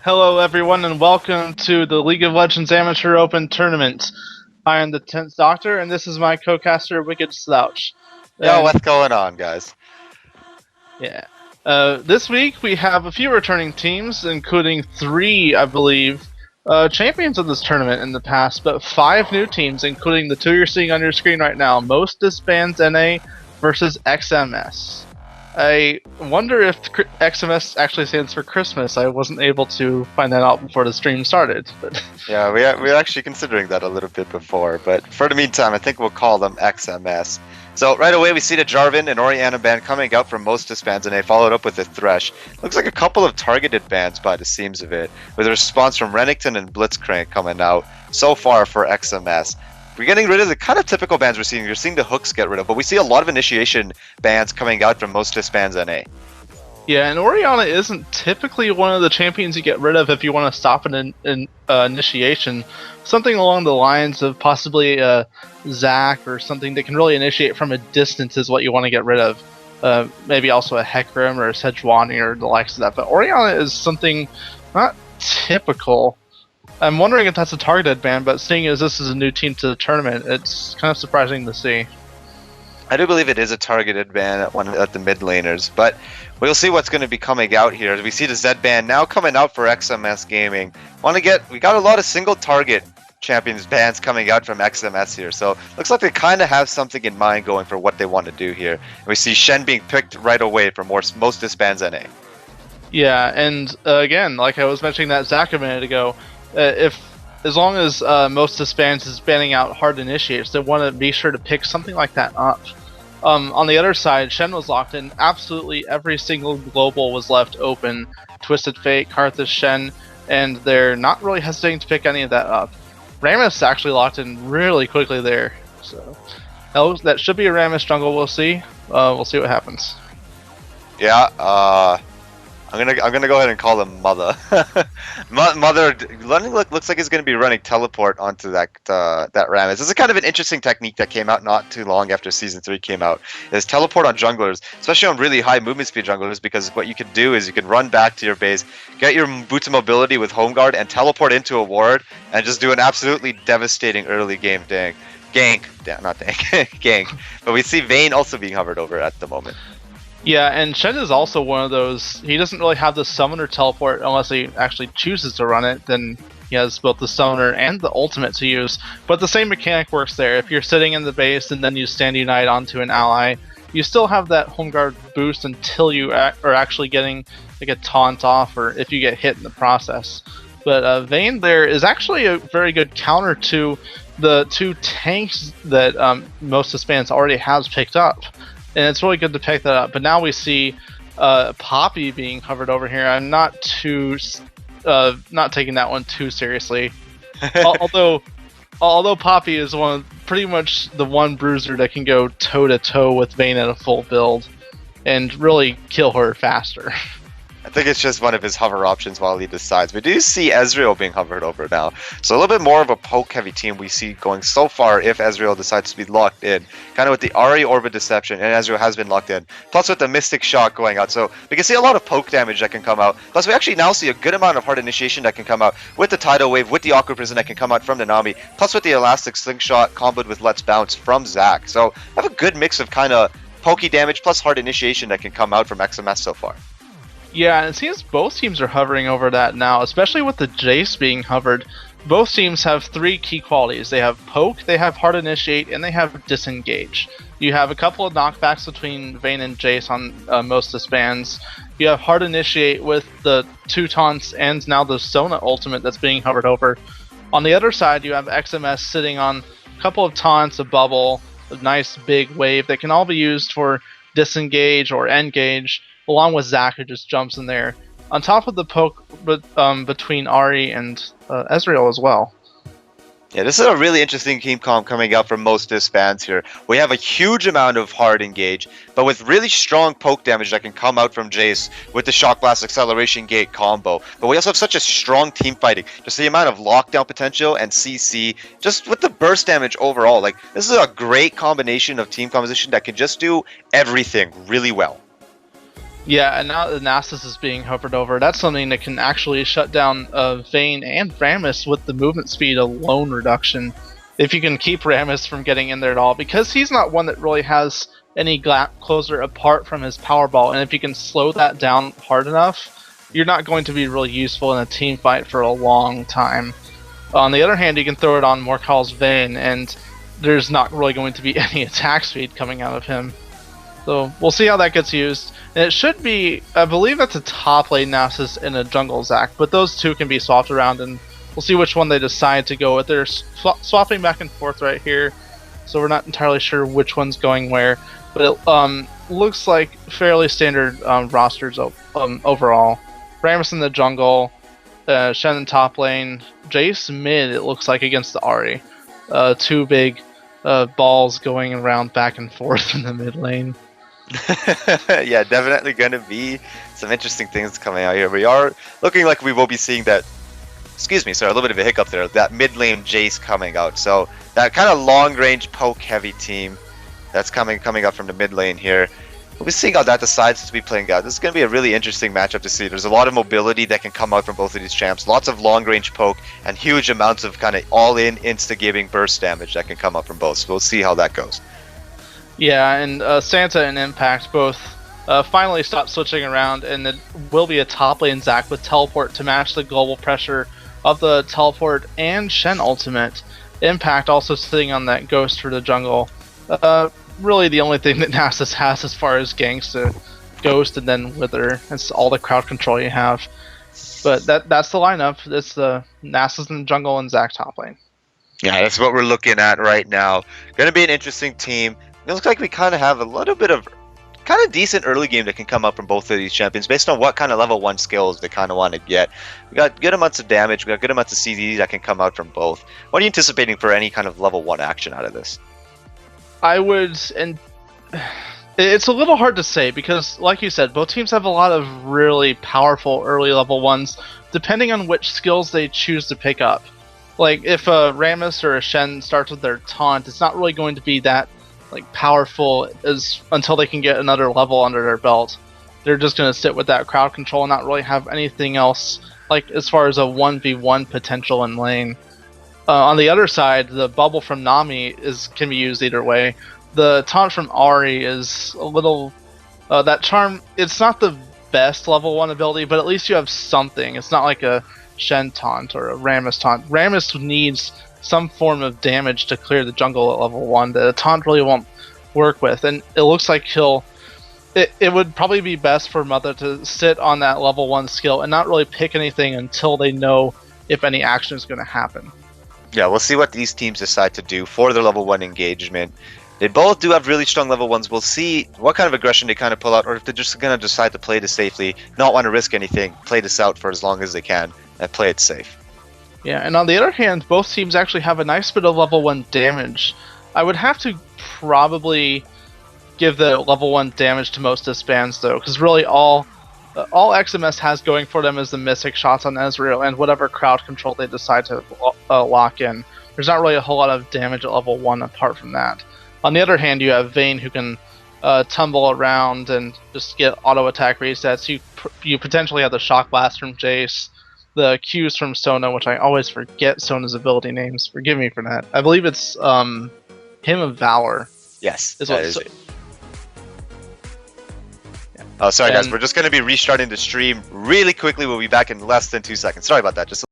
Hello, everyone, and welcome to the League of Legends Amateur Open Tournament. I am the 10th Doctor, and this is my co-caster, Wicked Slouch. Yo, And what's going on, guys? yeah, this week we have a few returning teams, including three, I believe, champions of this tournament in the past, but five new teams, including the two you're seeing on your screen right now: Most Disbands NA versus XMS. I wonder if XMS actually stands for Christmas. I wasn't able to find that out before the stream started. But Yeah, we're actually considering that a little bit before, but for the meantime, I think we'll call them XMS. So right away, we see the Jarvan and Orianna ban coming out from most disbands, and they followed up with a Thresh. Looks like a couple of targeted bans by the seams of it, with a response from Renekton and Blitzcrank coming out so far for XMS. We're getting rid of the kind of typical bans we're seeing. You're seeing the hooks get rid of, but we see a lot of initiation bans coming out from most disbands NA. yeah, and Orianna isn't typically one of the champions you get rid of if you want to stop an initiation. Something along the lines of possibly Zac or something that can really initiate from a distance is what you want to get rid of. Maybe also a Hecarim or a Sejuani or the likes of that. But Orianna is something not typical. I'm wondering if that's a targeted ban, but seeing as this is a new team to the tournament, it's kind of surprising to see. I do believe it is a targeted ban at the mid laners, but we'll see what's going to be coming out here. We see the Z ban now coming out for XMS Gaming. We got a lot of single target champions bans coming out from XMS here, so looks like they kind of have something in mind going for what they want to do here. And we see Shen being picked right away for most disbands NA. Yeah, and again, like I was mentioning that Zac a minute ago, if as long as most disbands is banning out hard initiates, they want to be sure to pick something like that up. On the other side, Shen was locked in. Absolutely every single global was left open. Twisted Fate, Karthus, Shen, and they're not really hesitating to pick any of that up. Rammus actually locked in really quickly there, so that should be a Rammus jungle. We'll see. We'll see what happens. Yeah, I'm gonna go ahead and call him Mother. Mother looks like he's gonna be running teleport onto that Rammus. This is kind of an interesting technique that came out not too long after Season 3 came out. Is teleport on junglers, especially on really high movement speed junglers, because what you can do is you can run back to your base, get your boots of mobility with home guard, and teleport into a ward, and just do an absolutely devastating early game gank. Not dank, gank. But we see Vayne also being hovered over at the moment. Yeah, and Shen is also one of those. He doesn't really have the summoner teleport unless he actually chooses to run it. Then he has both the summoner and the ultimate to use. But the same mechanic works there. If you're sitting in the base and then you stand unite onto an ally, you still have that home guard boost until you are actually getting like a taunt off, or if you get hit in the process. But Vayne there is actually a very good counter to the two tanks that most disbands already has picked up. And it's really good to pick that up. But now we see Poppy being hovered over here. I'm not taking that one too seriously. although Poppy is pretty much the one bruiser that can go toe to toe with Vayne at a full build and really kill her faster. I think it's just one of his hover options while he decides. We do see Ezreal being hovered over now. So a little bit more of a poke-heavy team we see going so far if Ezreal decides to be locked in. Kind of with the Ahri Orbit Deception, and Ezreal has been locked in. Plus with the Mystic Shot going out. So we can see a lot of poke damage that can come out. Plus we actually now see a good amount of hard initiation that can come out with the Tidal Wave, with the Aqua Prison that can come out from Nanami. Plus with the Elastic Slingshot comboed with Let's Bounce from Zac. So I have a good mix of kind of pokey damage plus hard initiation that can come out from XMS so far. Yeah, and it seems both teams are hovering over that now, especially with the Jace being hovered. Both teams have three key qualities. They have poke, they have hard initiate, and they have disengage. You have a couple of knockbacks between Vayne and Jace on most disbands. You have hard initiate with the two taunts and now the Sona ultimate that's being hovered over. On the other side, you have XMS sitting on a couple of taunts, a bubble, a nice big wave that can all be used for disengage or engage, along with Zac, who just jumps in there. On top of the poke between Ahri and Ezreal as well. Yeah, this is a really interesting team comp coming out from most disbands here. We have a huge amount of hard engage, but with really strong poke damage that can come out from Jace with the Shock Blast Acceleration Gate combo. But we also have such a strong team fighting. Just the amount of lockdown potential and CC, just with the burst damage overall. Like, this is a great combination of team composition that can just do everything really well. Yeah, and now the Nasus is being hovered over. That's something that can actually shut down Vayne and Rammus with the movement speed alone reduction. If you can keep Rammus from getting in there at all, because he's not one that really has any gap closer apart from his Powerball, and if you can slow that down hard enough, you're not going to be really useful in a team fight for a long time. On the other hand, you can throw it on Morkal's Vayne, and there's not really going to be any attack speed coming out of him. So we'll see how that gets used. And it should be, I believe that's a top lane Nasus and a jungle Zac, but those two can be swapped around, and we'll see which one they decide to go with. They're swapping back and forth right here, so we're not entirely sure which one's going where. But it looks like fairly standard rosters overall. Rammus in the jungle, Shen in top lane, Jace mid, it looks like, against the Ahri. Two big balls going around back and forth in the mid lane. Yeah, definitely going to be some interesting things coming out here. We are looking like we will be seeing that, excuse me, sorry, a little bit of a hiccup there, that mid lane Jace coming out. So that kind of long range poke heavy team that's coming up from the mid lane here. We'll see how that decides to be playing out. This is going to be a really interesting matchup to see. There's a lot of mobility that can come out from both of these champs. Lots of long range poke and huge amounts of kind of all-in insta-giving burst damage that can come up from both. So we'll see how that goes. Yeah, and Santa and Impact both finally stopped switching around, and it will be a top lane Zac with teleport to match the global pressure of the teleport and Shen ultimate. Impact also sitting on that ghost for the jungle. Really the only thing that Nasus has as far as ganks to ghost and then wither. That's all the crowd control you have. But that's the lineup. It's the Nasus in the jungle and Zac top lane. Yeah, that's what we're looking at right now. Going to be an interesting team. It looks like we kind of have a little bit of kind of decent early game that can come up from both of these champions based on what kind of level 1 skills they kind of want to get. We got good amounts of damage, we got good amounts of CD that can come out from both. What are you anticipating for any kind of level 1 action out of this? I would, and it's a little hard to say because, like you said, both teams have a lot of really powerful early level ones, depending on which skills they choose to pick up. Like, if a Rammus or a Shen starts with their taunt, it's not really going to be that powerful until they can get another level under their belt. They're just going to sit with that crowd control and not really have anything else, as far as a 1v1 potential in lane. On the other side, the bubble from Nami can be used either way. The taunt from Ahri is a little... that charm, it's not the best level 1 ability, but at least you have something. It's not like a Shen taunt or a Rammus taunt. Rammus needs some form of damage to clear the jungle at level 1 that a taunt really won't work with. And it looks like it would probably be best for Mother to sit on that level 1 skill and not really pick anything until they know if any action is going to happen. Yeah, we'll see what these teams decide to do for their level 1 engagement. They both do have really strong level 1s. We'll see what kind of aggression they kind of pull out, or if they're just going to decide to play this safely, not want to risk anything, play this out for as long as they can, and play it safe. Yeah, and on the other hand, both teams actually have a nice bit of level 1 damage. I would have to probably give the level 1 damage to most Disbands, though, because really all XMS has going for them is the Mystic shots on Ezreal and whatever crowd control they decide to lock in. There's not really a whole lot of damage at level 1 apart from that. On the other hand, you have Vayne who can tumble around and just get auto attack resets. You potentially have the Shock Blast from Jace, the Qs from Sona, which I always forget Sona's ability names. Forgive me for that. I believe it's Hymn of Valor. Yes, is that what is it. Oh, sorry guys, we're just going to be restarting the stream really quickly. We'll be back in less than 2 seconds. Sorry about that. Just